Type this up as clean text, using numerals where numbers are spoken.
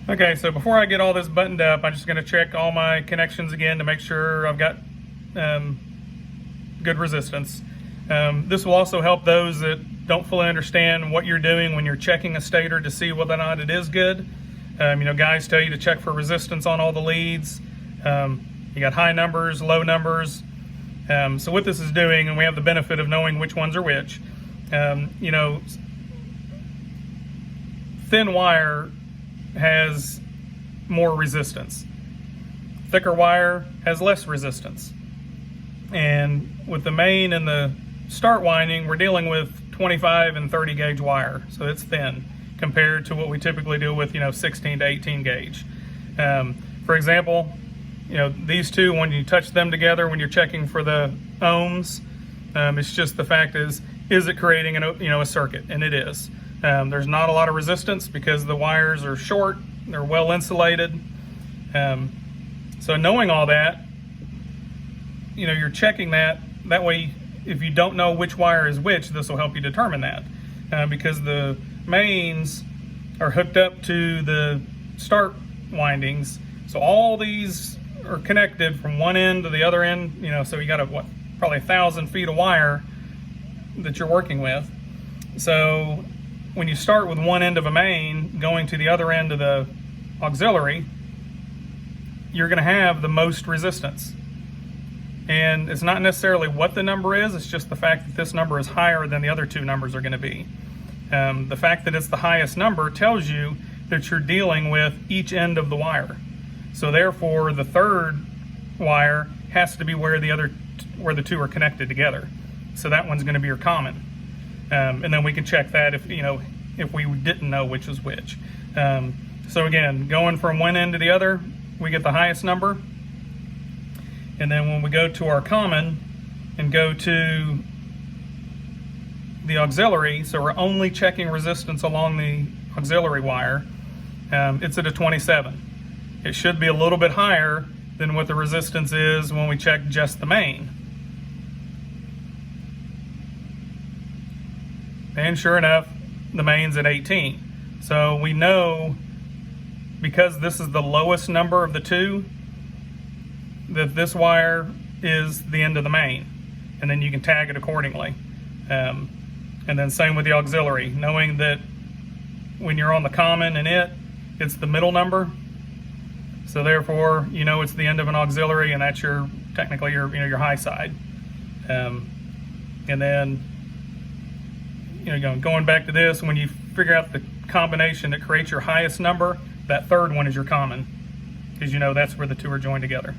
Okay, so before I get all this buttoned up, I'm just going to check all my connections again to make sure I've got good resistance. This will also help those that don't fully understand what you're doing when you're checking a stator to see whether or not it is good. Guys tell you to check for resistance on all the leads. You got high numbers, low numbers. So what this is doing, and we have the benefit of knowing which ones are which, thin wire has more resistance. Thicker wire has less resistance. And with the main and the start winding, we're dealing with 25 and 30 gauge wire. So it's thin compared to what we typically do with, 16 to 18 gauge. For example, these two, when you touch them together, when you're checking for the ohms, it's just the fact is it creating a circuit? And it is. There's not a lot of resistance because the wires are short, they're well insulated. So knowing all that, you're checking that way. If you don't know which wire is which, this will help you determine that, because the mains are hooked up to the start windings. So all these are connected from one end to the other end, so you got probably 1,000 feet of wire that you're working with. So when you start with one end of a main going to the other end of the auxiliary, you're going to have the most resistance. And it's not necessarily what the number is, it's just the fact that this number is higher than the other two numbers are going to be. The fact that it's the highest number tells you that you're dealing with each end of the wire. So therefore, the third wire has to be where the two are connected together. So that one's going to be your common. And then we can check that if we didn't know which was which. So again, going from one end to the other, we get the highest number. And then when we go to our common and go to the auxiliary, so we're only checking resistance along the auxiliary wire, it's at a 27. It should be a little bit higher than what the resistance is when we check just the main. And sure enough, the main's at 18. So we know, because this is the lowest number of the two, that this wire is the end of the main. And then you can tag it accordingly. And then same with the auxiliary, knowing that when you're on the common and it's the middle number. So therefore, it's the end of an auxiliary, and that's technically your high side. And then, going back to this, when you figure out the combination that creates your highest number, that third one is your common, because that's where the two are joined together.